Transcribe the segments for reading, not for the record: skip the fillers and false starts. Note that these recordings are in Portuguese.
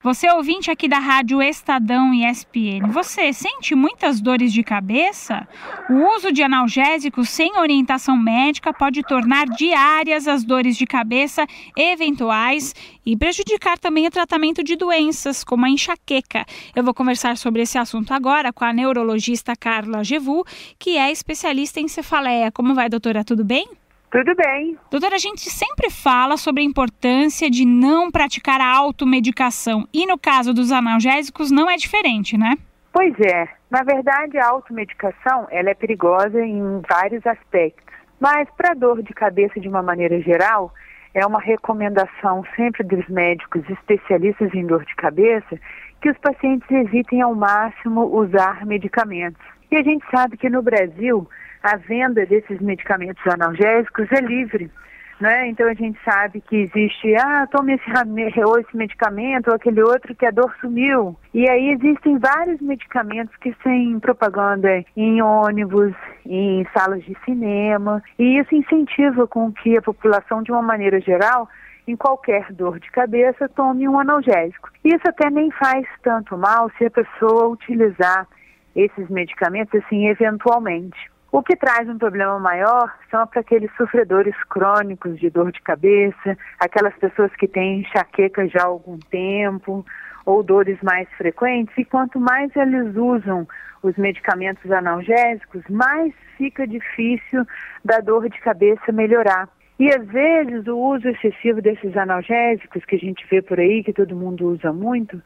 Você é ouvinte aqui da Rádio Estadão e ESPN. Você sente muitas dores de cabeça? O uso de analgésicos sem orientação médica pode tornar diárias as dores de cabeça eventuais e prejudicar também o tratamento de doenças, como a enxaqueca. Eu vou conversar sobre esse assunto agora com a neurologista Carla Gevu, que é especialista em cefaleia. Como vai, doutora? Tudo bem? Tudo bem. Doutora, a gente sempre fala sobre a importância de não praticar a automedicação e no caso dos analgésicos não é diferente, né? Pois é. Na verdade, a automedicação ela é perigosa em vários aspectos. Mas para dor de cabeça de uma maneira geral, é uma recomendação sempre dos médicos especialistas em dor de cabeça que os pacientes evitem ao máximo usar medicamentos. E a gente sabe que no Brasil a venda desses medicamentos analgésicos é livre, né? Então a gente sabe que existe, tome esse medicamento ou aquele outro que a dor sumiu. E aí existem vários medicamentos que têm propaganda em ônibus, em salas de cinema, e isso incentiva com que a população, de uma maneira geral, em qualquer dor de cabeça, tome um analgésico. Isso até nem faz tanto mal se a pessoa utilizar esses medicamentos assim eventualmente. O que traz um problema maior são para aqueles sofredores crônicos de dor de cabeça, aquelas pessoas que têm enxaqueca já há algum tempo ou dores mais frequentes, e quanto mais eles usam os medicamentos analgésicos, mais fica difícil da dor de cabeça melhorar. E às vezes o uso excessivo desses analgésicos que a gente vê por aí, que todo mundo usa muito,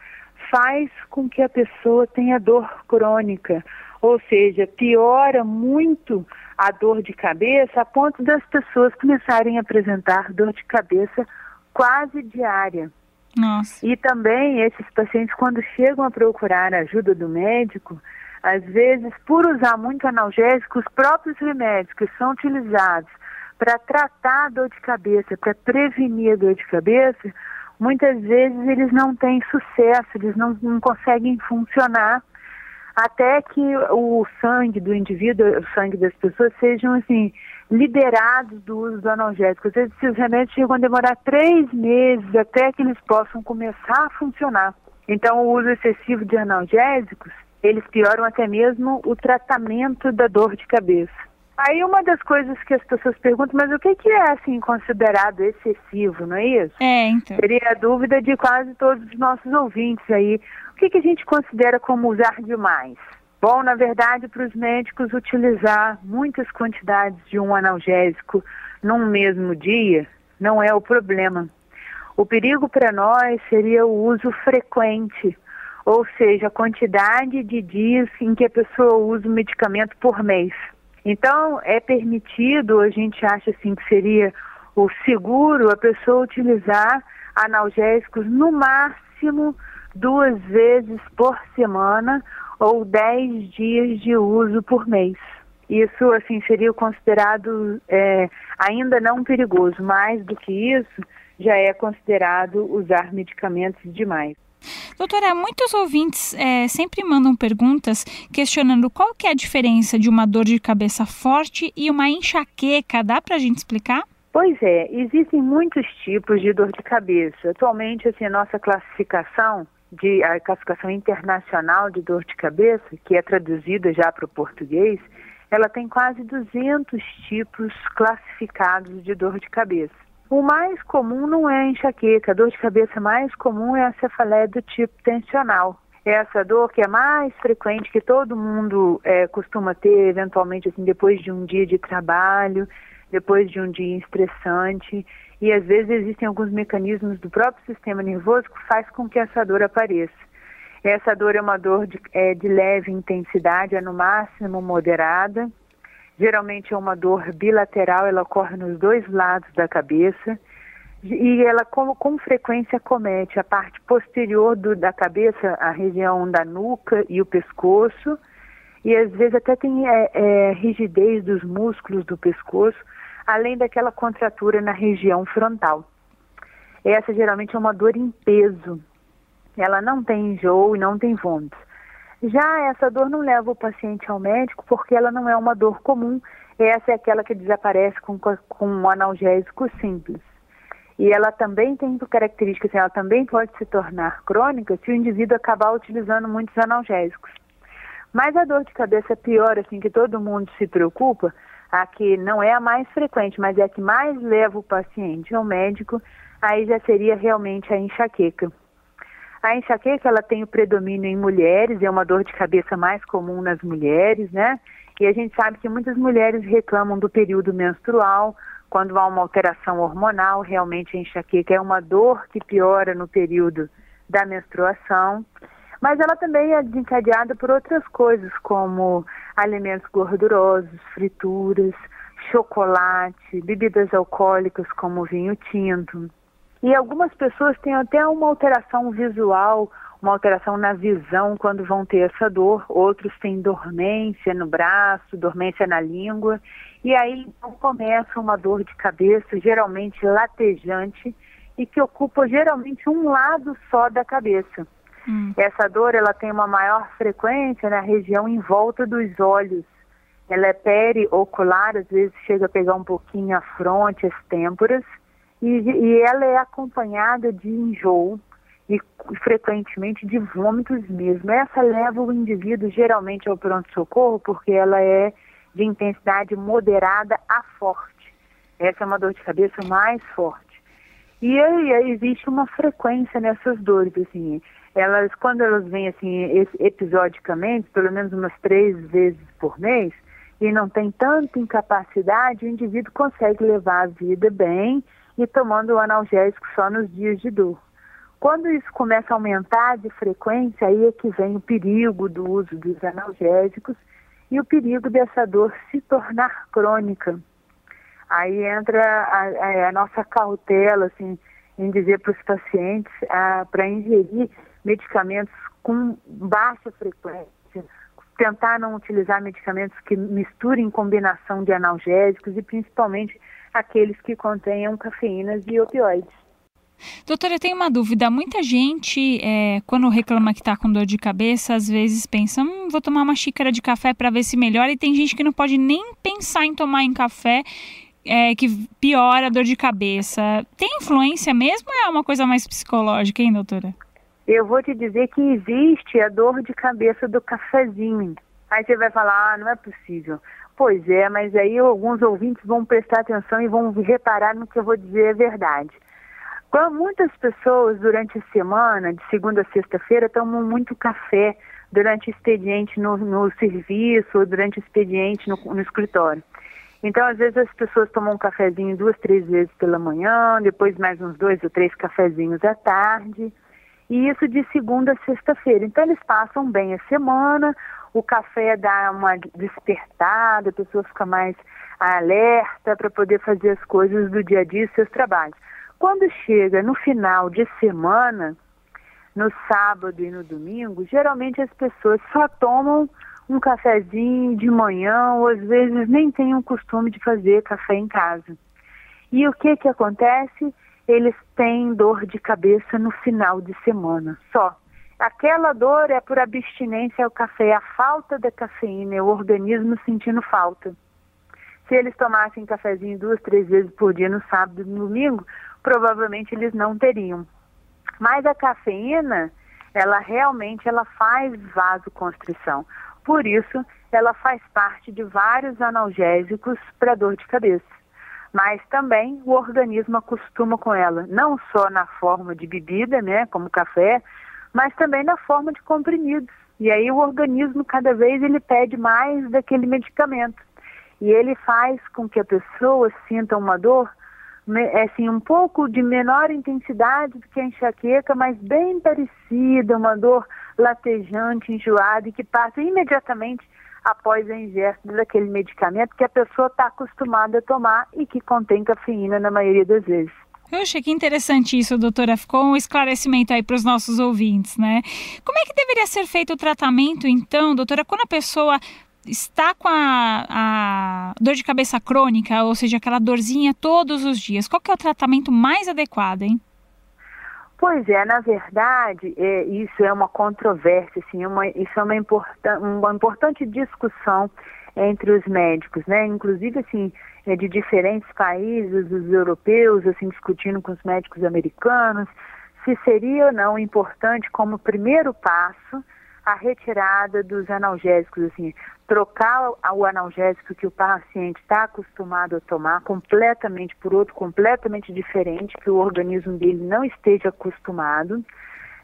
faz com que a pessoa tenha dor crônica, ou seja, piora muito a dor de cabeça a ponto das pessoas começarem a apresentar dor de cabeça quase diária. Nossa. E também esses pacientes, quando chegam a procurar a ajuda do médico, às vezes, por usar muito analgésico, os próprios remédios que são utilizados para tratar a dor de cabeça, para prevenir a dor de cabeça, muitas vezes eles não têm sucesso, eles não conseguem funcionar até que o sangue do indivíduo, o sangue das pessoas sejam assim, liberados do uso do analgésico. Às vezes esses remédios chegam a demorar 3 meses até que eles possam começar a funcionar. Então o uso excessivo de analgésicos, eles pioram até mesmo o tratamento da dor de cabeça. Aí uma das coisas que as pessoas perguntam, mas o que é assim considerado excessivo, não é isso? Então. Seria a dúvida de quase todos os nossos ouvintes aí. O que a gente considera como usar demais? Bom, na verdade, para os médicos utilizar muitas quantidades de um analgésico num mesmo dia não é o problema. O perigo para nós seria o uso frequente, ou seja, a quantidade de dias em que a pessoa usa o medicamento por mês. Então, é permitido, a gente acha assim que seria o seguro a pessoa utilizar analgésicos no máximo 2 vezes por semana ou 10 dias de uso por mês. Isso, assim, seria considerado ainda não perigoso. Mais do que isso, já é considerado usar medicamentos demais. Doutora, muitos ouvintes sempre mandam perguntas questionando qual que é a diferença de uma dor de cabeça forte e uma enxaqueca. Dá para a gente explicar? Pois é, existem muitos tipos de dor de cabeça. Atualmente, assim, a nossa classificação, a classificação internacional de dor de cabeça, que é traduzida já para o português, ela tem quase 200 tipos classificados de dor de cabeça. O mais comum não é a enxaqueca, a dor de cabeça mais comum é a cefaleia do tipo tensional. Essa dor que é mais frequente, que todo mundo costuma ter, eventualmente, assim, depois de um dia de trabalho, depois de um dia estressante, e às vezes existem alguns mecanismos do próprio sistema nervoso que faz com que essa dor apareça. Essa dor é uma dor de leve intensidade, é no máximo moderada. Geralmente é uma dor bilateral, ela ocorre nos 2 lados da cabeça e ela com frequência acomete a parte posterior da cabeça, a região da nuca e o pescoço, e às vezes até tem rigidez dos músculos do pescoço, além daquela contratura na região frontal. Essa geralmente é uma dor em peso, ela não tem enjoo e não tem vômito. Já essa dor não leva o paciente ao médico porque ela não é uma dor comum. Essa é aquela que desaparece com um analgésico simples. E ela também tem características, assim, ela também pode se tornar crônica se o indivíduo acabar utilizando muitos analgésicos. Mas a dor de cabeça pior, assim, que todo mundo se preocupa, a que não é a mais frequente, mas é a que mais leva o paciente ao médico, aí já seria realmente a enxaqueca. A enxaqueca, ela tem o predomínio em mulheres, é uma dor de cabeça mais comum nas mulheres, né? E a gente sabe que muitas mulheres reclamam do período menstrual, quando há uma alteração hormonal, realmente a enxaqueca é uma dor que piora no período da menstruação. Mas ela também é desencadeada por outras coisas, como alimentos gordurosos, frituras, chocolate, bebidas alcoólicas como vinho tinto. E algumas pessoas têm até uma alteração visual, uma alteração na visão quando vão ter essa dor. Outros têm dormência no braço, dormência na língua. E aí então começa uma dor de cabeça, geralmente latejante, e que ocupa geralmente um lado só da cabeça. Essa dor, ela tem uma maior frequência na região em volta dos olhos. Ela é periocular, às vezes chega a pegar um pouquinho a fronte, as têmporas, e ela é acompanhada de enjoo e frequentemente de vômitos mesmo. Essa leva o indivíduo geralmente ao pronto-socorro porque ela é de intensidade moderada a forte. Essa é uma dor de cabeça mais forte. E aí existe uma frequência nessas dores, assim. Quando elas vêm assim episodicamente, pelo menos umas 3 vezes por mês, e não tem tanta incapacidade, o indivíduo consegue levar a vida bem e tomando o analgésico só nos dias de dor. Quando isso começa a aumentar de frequência, aí é que vem o perigo do uso dos analgésicos e o perigo dessa dor se tornar crônica. Aí entra a nossa cautela, assim, em dizer para os pacientes para ingerir medicamentos com baixa frequência, tentar não utilizar medicamentos que misturem combinação de analgésicos e principalmente aqueles que contenham cafeínas e opioides. Doutora, eu tenho uma dúvida. Muita gente, quando reclama que está com dor de cabeça, às vezes pensa, vou tomar uma xícara de café para ver se melhora, e tem gente que não pode nem pensar em tomar em café, que piora a dor de cabeça. Tem influência mesmo ou é uma coisa mais psicológica, hein, doutora? Eu vou te dizer que existe a dor de cabeça do cafezinho. Aí você vai falar, não é possível. Pois é, mas aí alguns ouvintes vão prestar atenção e vão reparar no que eu vou dizer é verdade. Muitas pessoas durante a semana, de segunda a sexta-feira, tomam muito café durante o expediente no serviço ou durante o expediente no escritório. Então, às vezes, as pessoas tomam um cafezinho 2, 3 vezes pela manhã, depois mais uns 2 ou 3 cafezinhos à tarde, e isso de segunda a sexta-feira. Então, eles passam bem a semana, o café dá uma despertada, a pessoa fica mais alerta para poder fazer as coisas do dia a dia, seus trabalhos. Quando chega no final de semana, no sábado e no domingo, geralmente as pessoas só tomam um cafezinho de manhã, ou às vezes nem têm o costume de fazer café em casa. E o que acontece? Eles têm dor de cabeça no final de semana, só. Aquela dor é por abstinência ao café, a falta da cafeína, é o organismo sentindo falta. Se eles tomassem cafezinho 2, 3 vezes por dia no sábado e no domingo, provavelmente eles não teriam. Mas a cafeína, ela realmente faz vasoconstrição. Por isso, ela faz parte de vários analgésicos para dor de cabeça. Mas também o organismo acostuma com ela, não só na forma de bebida, né, como café, mas também na forma de comprimidos. E aí o organismo, cada vez, ele pede mais daquele medicamento. E ele faz com que a pessoa sinta uma dor, assim, um pouco de menor intensidade do que a enxaqueca, mas bem parecida, uma dor latejante, enjoada, e que passa imediatamente após a ingesta daquele medicamento que a pessoa está acostumada a tomar e que contém cafeína na maioria das vezes. Poxa, que interessante isso, doutora. Ficou um esclarecimento aí para os nossos ouvintes, né? Como é que deveria ser feito o tratamento, então, doutora, quando a pessoa está com a dor de cabeça crônica, ou seja, aquela dorzinha todos os dias? Qual que é o tratamento mais adequado, hein? Pois é, na verdade, isso é uma controvérsia, assim, isso é uma importante discussão entre os médicos, né? Inclusive, assim, de diferentes países, os europeus, assim, discutindo com os médicos americanos, se seria ou não importante, como primeiro passo, a retirada dos analgésicos, assim, trocar o analgésico que o paciente está acostumado a tomar completamente por outro completamente diferente, que o organismo dele não esteja acostumado,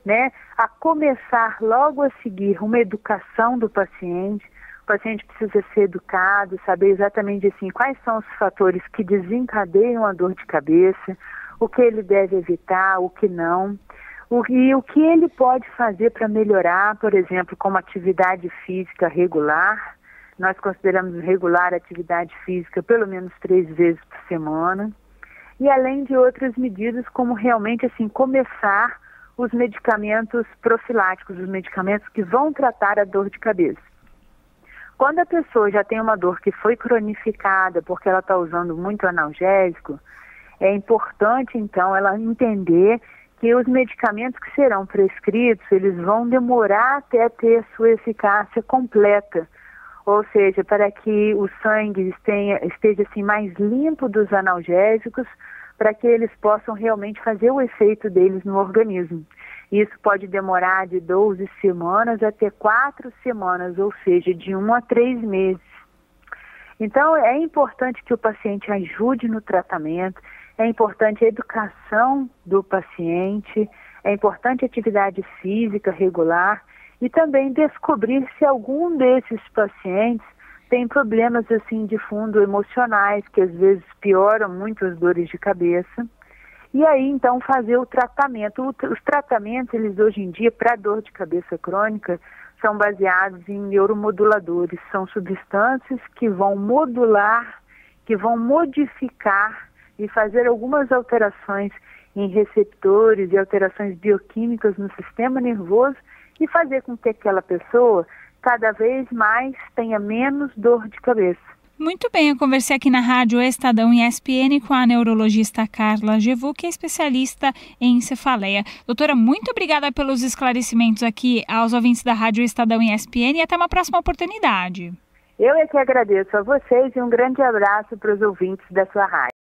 né? A começar logo a seguir uma educação do paciente. O paciente precisa ser educado, saber exatamente assim, quais são os fatores que desencadeiam a dor de cabeça, o que ele deve evitar, o que não. E o que ele pode fazer para melhorar, por exemplo, como atividade física regular. Nós consideramos regular a atividade física pelo menos 3 vezes por semana. E além de outras medidas, como realmente assim, começar os medicamentos profiláticos, os medicamentos que vão tratar a dor de cabeça. Quando a pessoa já tem uma dor que foi cronificada porque ela está usando muito analgésico, é importante então ela entender que os medicamentos que serão prescritos, eles vão demorar até ter sua eficácia completa, ou seja, para que o sangue esteja assim, mais limpo dos analgésicos, para que eles possam realmente fazer o efeito deles no organismo. Isso pode demorar de 12 semanas até 4 semanas, ou seja, de 1 a 3 meses. Então, é importante que o paciente ajude no tratamento, é importante a educação do paciente, é importante a atividade física regular e também descobrir se algum desses pacientes tem problemas assim de fundo emocionais, que às vezes pioram muito as dores de cabeça. E aí, então, fazer o tratamento. Os tratamentos, eles hoje em dia, para dor de cabeça crônica, são baseados em neuromoduladores. São substâncias que vão modular, que vão modificar e fazer algumas alterações em receptores e alterações bioquímicas no sistema nervoso e fazer com que aquela pessoa cada vez mais tenha menos dor de cabeça. Muito bem, eu conversei aqui na Rádio Estadão e ESPN com a neurologista Carla Gevu, que é especialista em cefaleia. Doutora, muito obrigada pelos esclarecimentos aqui aos ouvintes da Rádio Estadão e ESPN e até uma próxima oportunidade. Eu é que agradeço a vocês e um grande abraço para os ouvintes da sua rádio.